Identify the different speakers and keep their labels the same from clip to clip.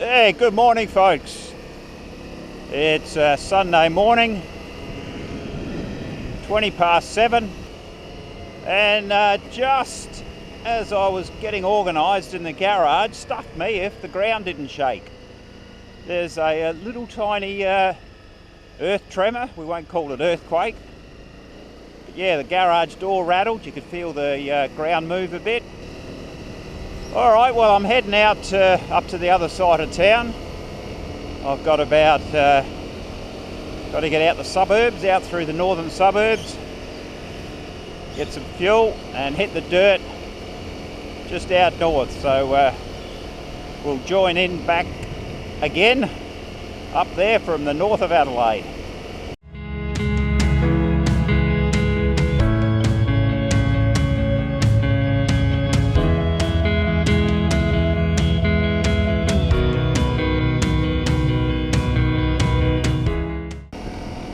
Speaker 1: Hey, good morning folks. It's Sunday morning, 7:20, and just as I was getting organised in the garage, stuck me if the ground didn't shake. There's a little tiny earth tremor. We won't call it earthquake, but yeah, the garage door rattled. You could feel the ground move a bit. Alright, well, I'm heading out up to the other side of town. I've got about, got to get out the suburbs, out through the northern suburbs, get some fuel and hit the dirt just out north. So we'll join in back again up there from the north of Adelaide.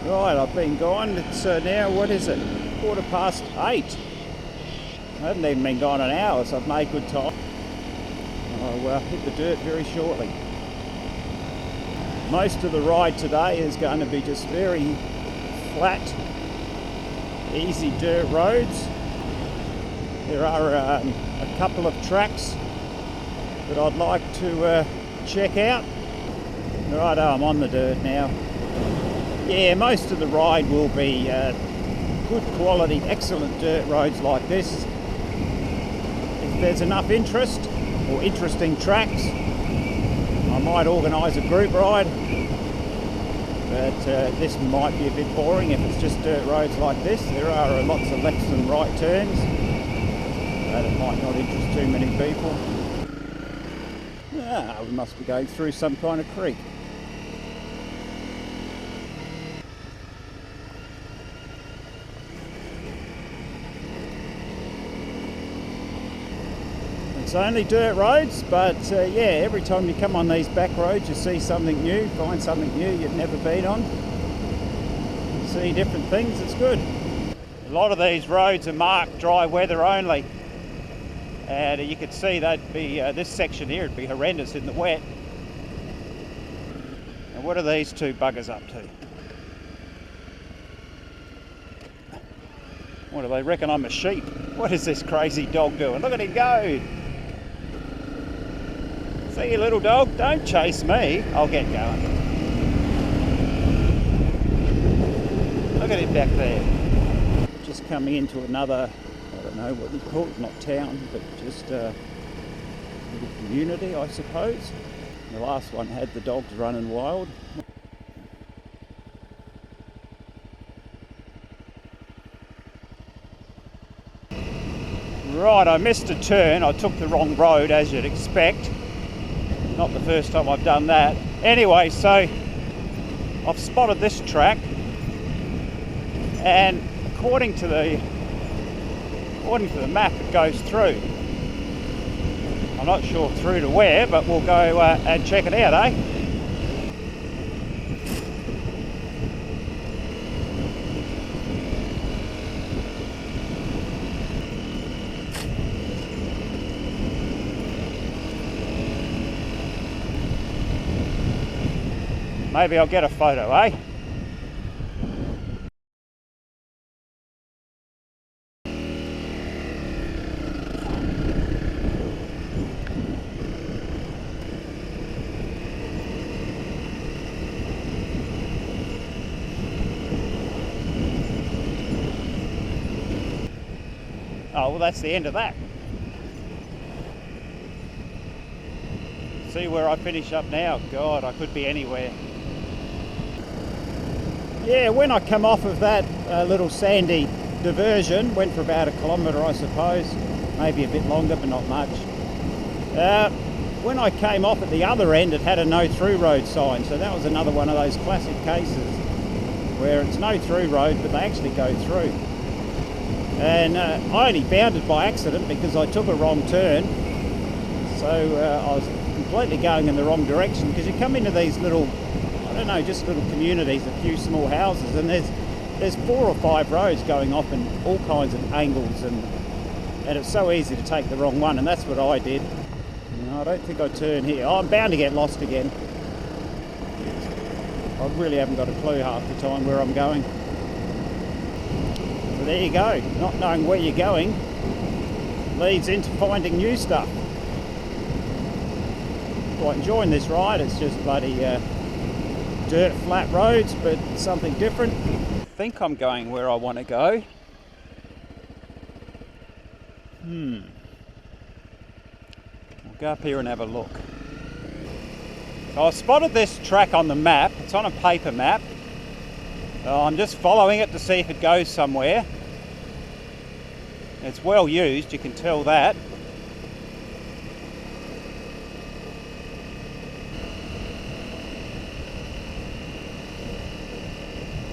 Speaker 1: Right, I've been gone. It's now, what is it? 8:15. I haven't even been gone an hour, so I've made good time. I'll hit the dirt very shortly. Most of the ride today is going to be just very flat, easy dirt roads. There are a couple of tracks that I'd like to check out. Righto, I'm on the dirt now. Yeah, most of the ride will be good quality, excellent dirt roads like this. If there's enough interest or interesting tracks, I might organise a group ride, but this might be a bit boring if it's just dirt roads like this. There are lots of lefts and right turns, but it might not interest too many people. We must be going through some kind of creek. It's only dirt roads, but yeah, every time you come on these back roads you see something new, find something new you've never been on, see different things. It's good. A lot of these roads are marked dry weather only, and you could see that'd be this section here would be horrendous in the wet. And what are these two buggers up to? What do they reckon I'm a sheep? What is this crazy dog doing? Look at him go! See you, little dog, don't chase me, I'll get going. Look at him back there. Just coming into another, I don't know what you call it, not town, but just a little community, I suppose. The last one had the dogs running wild. Right, I missed a turn. I took the wrong road, as you'd expect. Not the first time I've done that. Anyway, so I've spotted this track, and according to the map it goes through. I'm not sure through to where, but we'll go and check it out, eh? Maybe I'll get a photo, eh? Oh, well, that's the end of that. See where I finish up now? God, I could be anywhere. Yeah, when I come off of that little sandy diversion, went for about 1 kilometre I suppose, maybe a bit longer but not much. When I came off at the other end it had a no through road sign, so that was another one of those classic cases where it's no through road but they actually go through. And I only bounded by accident because I took a wrong turn, so I was completely going in the wrong direction, because you come into these little, I don't know, just little communities, a few small houses, and there's 4 or 5 roads going off in all kinds of angles, and it's so easy to take the wrong one, and that's what I did. No, I don't think I turn here. Oh, I'm bound to get lost again. I really haven't got a clue half the time where I'm going. But there you go. Not knowing where you're going leads into finding new stuff. Quite enjoying this ride. It's just bloody dirt flat roads, but something different. I think I'm going where I want to go. We'll go up here and have a look. So I spotted this track on the map. It's on a paper map. I'm just following it to see if it goes somewhere. It's well used, you can tell that.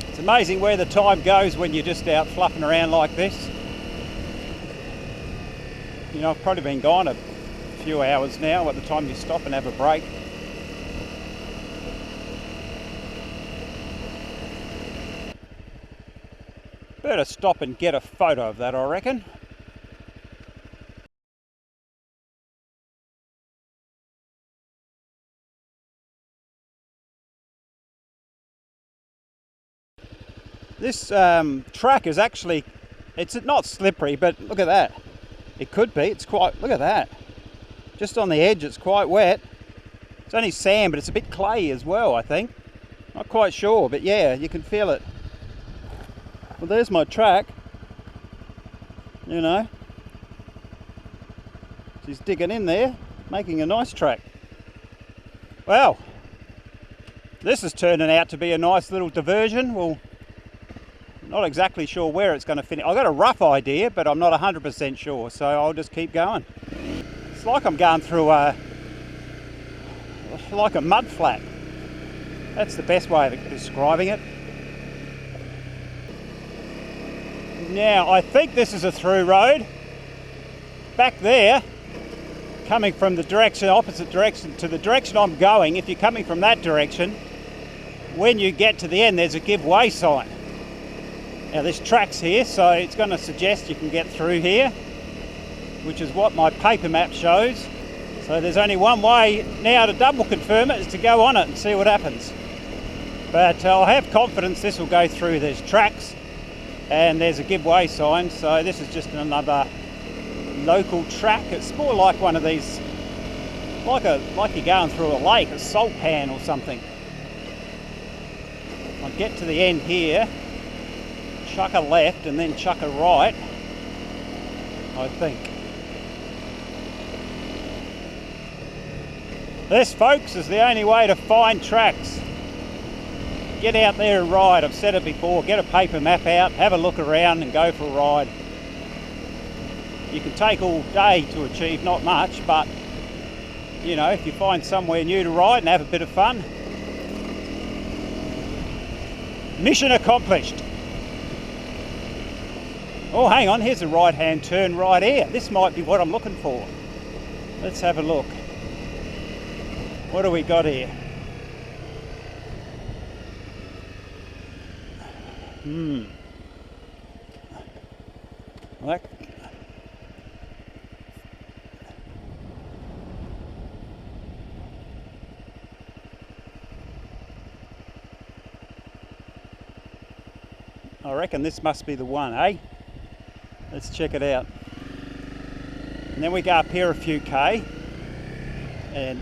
Speaker 1: It's amazing where the time goes when you're just out fluffing around like this. You know, I've probably been gone a few hours now by the time you stop and have a break. Better stop and get a photo of that, I reckon. This track is actually, it's not slippery, but look at that. It could be, it's quite, look at that. Just on the edge, it's quite wet. It's only sand, but it's a bit clayey as well, I think. Not quite sure, but yeah, you can feel it. Well, there's my track. You know. She's digging in there, making a nice track. Well, this is turning out to be a nice little diversion. Well, not exactly sure where it's going to finish. I've got a rough idea, but I'm not 100% sure, so I'll just keep going. It's like I'm going through like a mud flat. That's the best way of describing it. Now, I think this is a through road. Back there, coming from the direction, opposite direction to the direction I'm going, if you're coming from that direction, when you get to the end, there's a give way sign. Now there's tracks here, so it's going to suggest you can get through here, which is what my paper map shows. So there's only one way now to double confirm it, is to go on it and see what happens. But I'll have confidence this will go through. There's tracks and there's a give way sign, so this is just another local track. It's more like one of these, like you're going through a lake, a salt pan or something. I'll get to the end here, chuck a left and then chuck a right, I think. This, folks, is the only way to find tracks. Get out there and ride. I've said it before, get a paper map out, have a look around and go for a ride. You can take all day to achieve not much, but you know, if you find somewhere new to ride and have a bit of fun, mission accomplished. Oh, hang on, here's a right-hand turn right here. This might be what I'm looking for. Let's have a look. What do we got here? Well, I reckon this must be the one, eh? Let's check it out. And then we go up here a few K and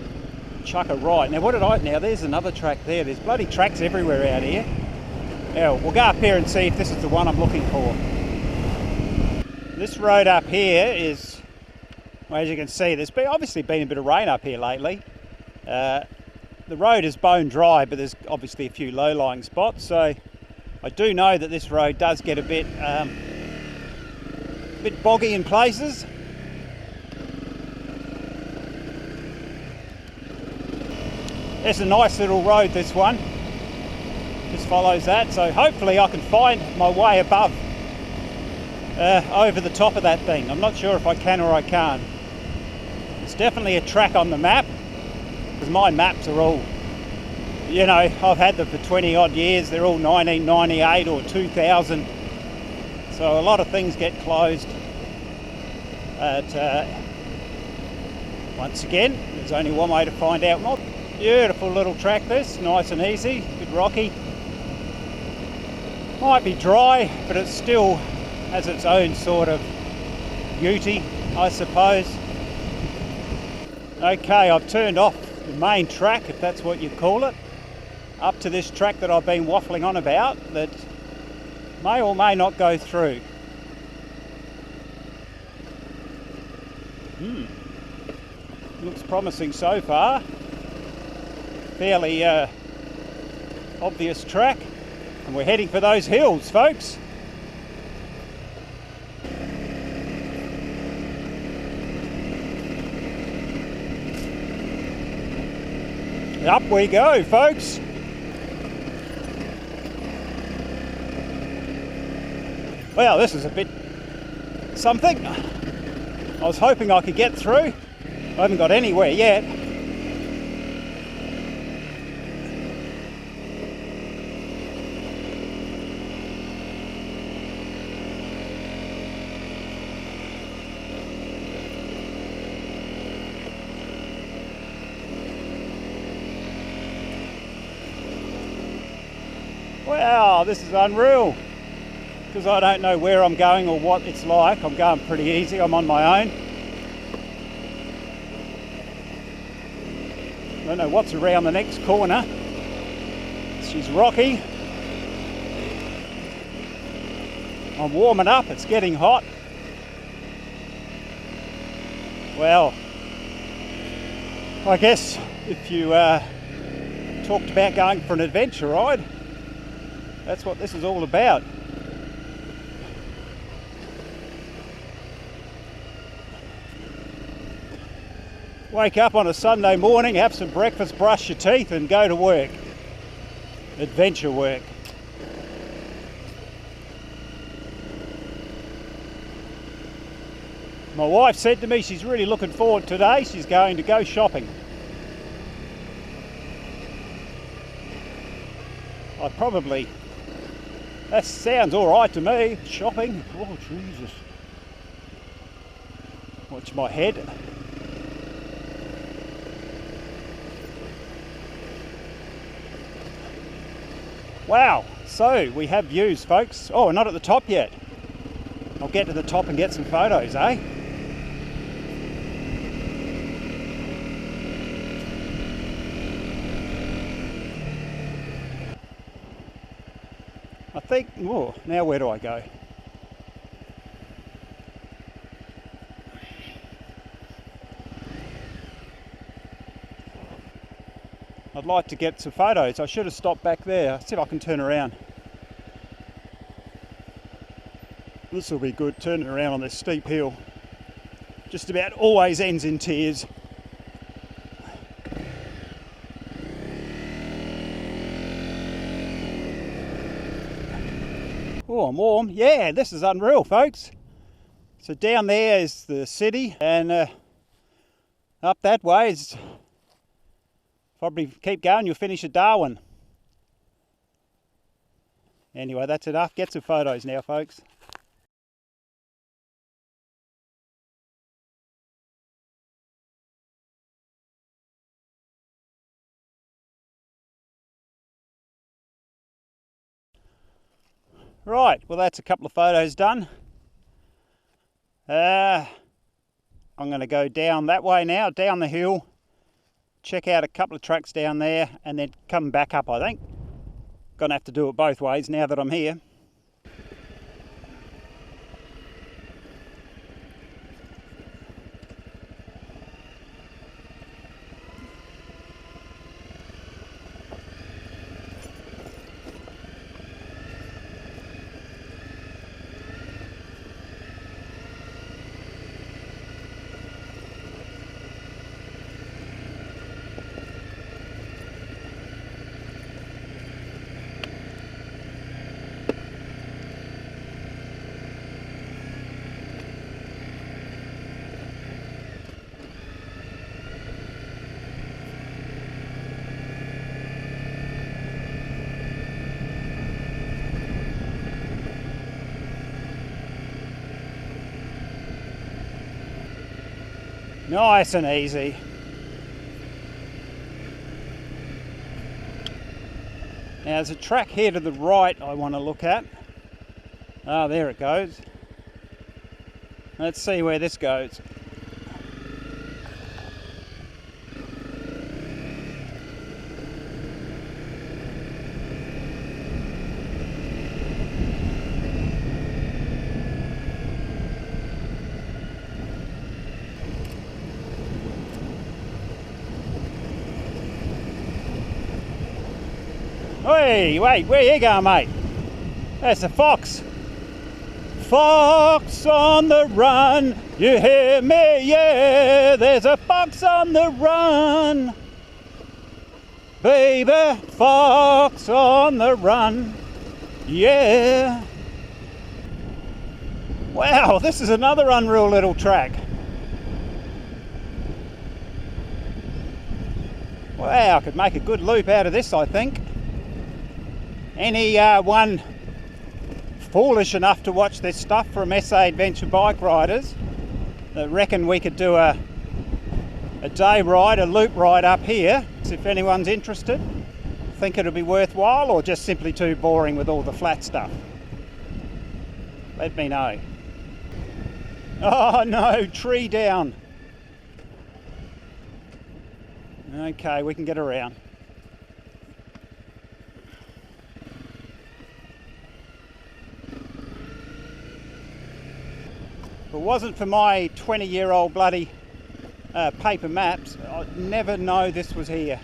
Speaker 1: chuck a right. Now there's another track there. There's bloody tracks everywhere out here. Now we'll go up here and see if this is the one I'm looking for. This road up here is, well, as you can see, there's obviously been a bit of rain up here lately. The road is bone dry, but there's obviously a few low-lying spots, so I do know that this road does get a bit boggy in places. It's a nice little road, this one. Just follows that, so hopefully I can find my way above, over the top of that thing. I'm not sure if I can or I can't. It's definitely a track on the map, because my maps are all, you know, I've had them for 20 odd years. They're all 1998 or 2000. So a lot of things get closed. Once again, there's only one way to find out more. Beautiful little track this, nice and easy, a bit rocky. Might be dry, but it still has its own sort of beauty, I suppose. Okay, I've turned off the main track, if that's what you call it, up to this track that I've been waffling on about that may or may not go through. Looks promising so far. Fairly obvious track, and we're heading for those hills, folks. Up we go, folks. Well, this is a bit something. I was hoping I could get through. I haven't got anywhere yet. Wow, this is unreal. Because I don't know where I'm going or what it's like. I'm going pretty easy, I'm on my own. I don't know what's around the next corner. She's rocky. I'm warming up, it's getting hot. Well, I guess if you talked about going for an adventure ride, that's what this is all about. Wake up on a Sunday morning, have some breakfast, brush your teeth and go to work. Adventure work. My wife said to me she's really looking forward today. She's going to go shopping. That sounds alright to me. Shopping. Oh Jesus. Watch my head. Wow, so we have views, folks. Oh, we're not at the top yet. I'll get to the top and get some photos, eh? I think, oh, now where do I go? I'd like to get some photos. I should have stopped back there. See if I can turn around. This will be good, turning around on this steep hill. Just about always ends in tears. Oh, I'm warm. Yeah, this is unreal, folks. So down there is the city, and up that way is... Probably keep going, you'll finish at Darwin. Anyway, that's enough. Get some photos now, folks. Right, well that's a couple of photos done. I'm going to go down that way now, down the hill. Check out a couple of tracks down there and then come back up, I think. Gonna have to do it both ways now that I'm here. Nice and easy. Now there's a track here to the right I want to look at. Ah, there it goes. Let's see where this goes. Hey, wait, where you going, mate? That's a fox. Fox on the run, you hear me? Yeah, there's a fox on the run. Baby, fox on the run, yeah. Wow, this is another unreal little track. Wow, I could make a good loop out of this, I think. Anyone foolish enough to watch this stuff from SA Adventure Bike Riders that reckon we could do a day ride, a loop ride up here, so if anyone's interested, think it'll be worthwhile or just simply too boring with all the flat stuff, let me know. Oh no, tree down. Okay, we can get around. If it wasn't for my 20-year-old bloody paper maps, I'd never know this was here.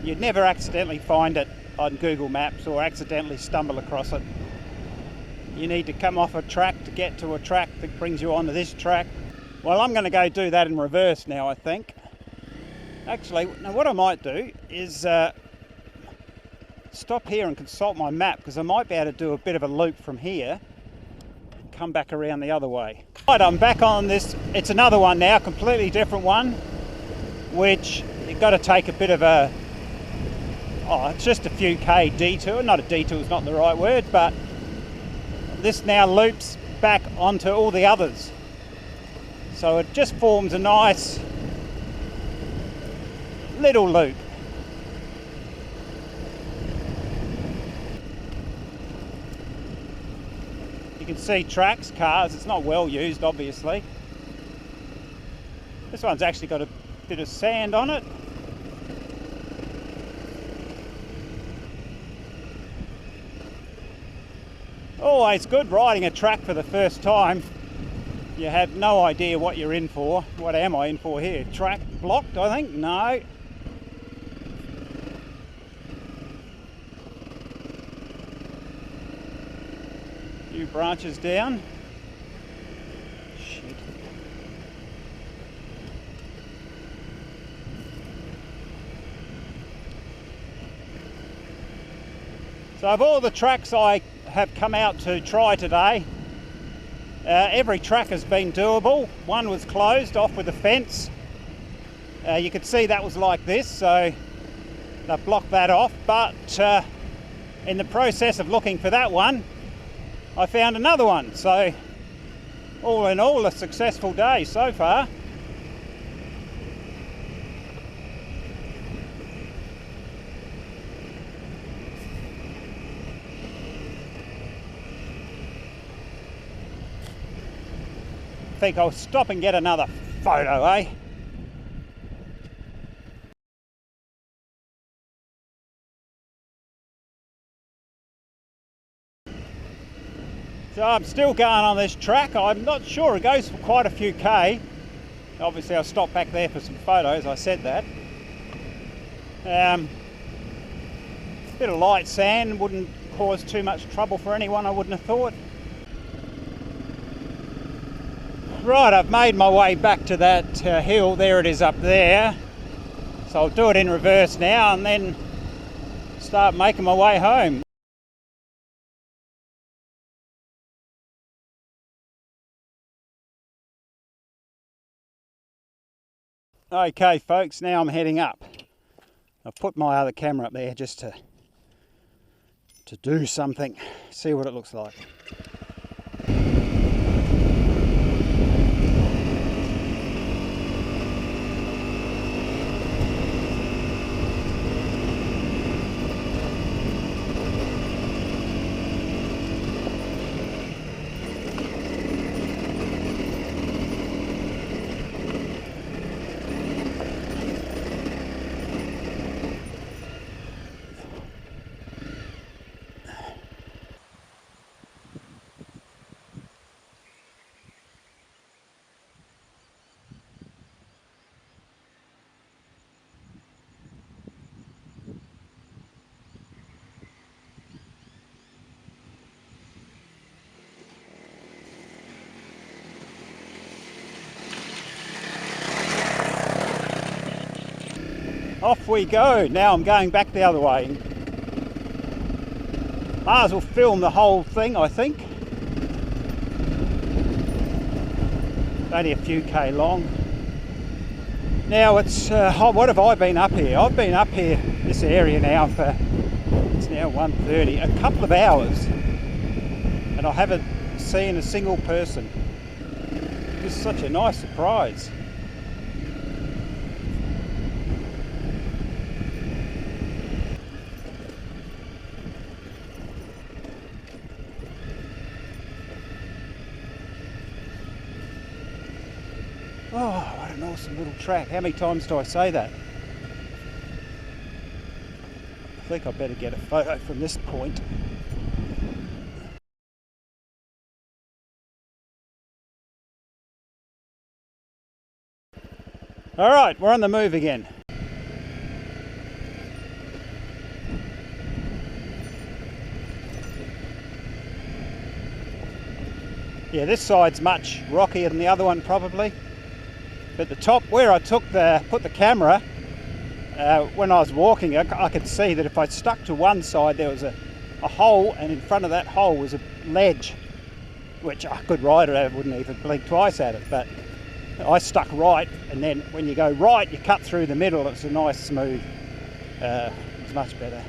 Speaker 1: You'd never accidentally find it on Google Maps or accidentally stumble across it. You need to come off a track to get to a track that brings you onto this track. Well, I'm going to go do that in reverse now, I think. Actually, now what I might do is stop here and consult my map, because I might be able to do a bit of a loop from here, come back around the other way. Right, I'm back on this. It's another one now, completely different one, which you've got to take a bit of a, it's just a few K detour. Not a detour is not the right word, but this now loops back onto all the others. So it just forms a nice little loop. You can see tracks, cars, it's not well used obviously. This one's actually got a bit of sand on it. Always good riding a track for the first time. You have no idea what you're in for. What am I in for here? Track blocked, I think? No. Few branches down. Shit. So of all the tracks I have come out to try today, every track has been doable. One was closed off with a fence. You could see that was like this, so they've blocked that off. But in the process of looking for that one, I found another one. So all in all, a successful day so far. I think I'll stop and get another photo, eh? So I'm still going on this track. I'm not sure, it goes for quite a few K. Obviously I'll stop back there for some photos, I said that. Bit of light sand, wouldn't cause too much trouble for anyone, I wouldn't have thought. Right, I've made my way back to that hill. There it is up there. So I'll do it in reverse now and then start making my way home. Okay folks, now I'm heading up. I've put my other camera up there just to do something, see what it looks like. off we go. Now I'm going back the other way. Might as well film the whole thing, I think. Only a few K long. Now it's, what have I been up here? I've been up here, this area now for, it's now 1:30, a couple of hours. And I haven't seen a single person. This is such a nice surprise. Oh, what an awesome little track. How many times do I say that? I think I better get a photo from this point. All right, we're on the move again. Yeah, this side's much rockier than the other one probably. But the top, where I put the camera, when I was walking, I could see that if I stuck to one side there was a hole, and in front of that hole was a ledge, which I could ride it, I wouldn't even blink twice at it, but I stuck right, and then when you go right you cut through the middle. It's a nice smooth, it's much better.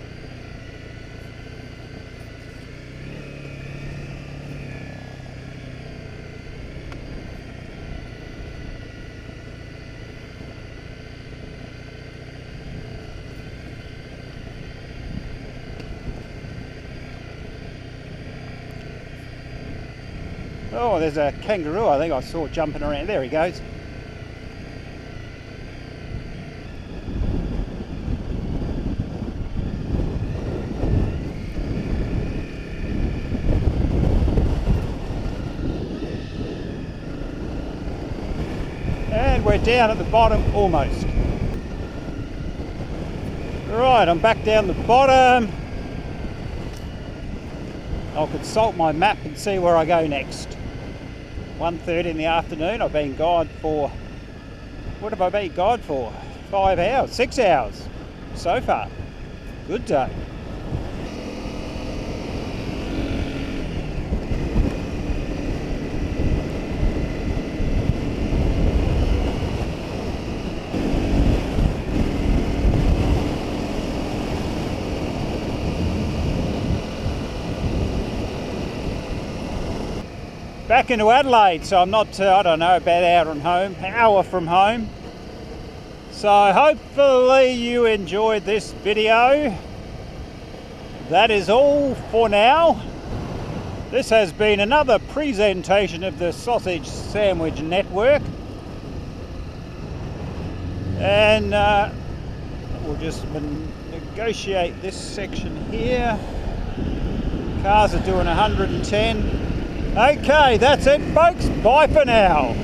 Speaker 1: Oh, there's a kangaroo I think I saw jumping around. There he goes. And we're down at the bottom almost. Right, I'm back down the bottom. I'll consult my map and see where I go next. 1:30 in the afternoon. I've been gone for, what have I been gone for? 5 hours, 6 hours so far. Good day. Back into Adelaide, so I'm not, I don't know, about an hour from home. So hopefully you enjoyed this video. That is all for now. This has been another presentation of the Sausage Sandwich Network. And we'll just negotiate this section here. Cars are doing 110. Okay, that's it folks, bye for now.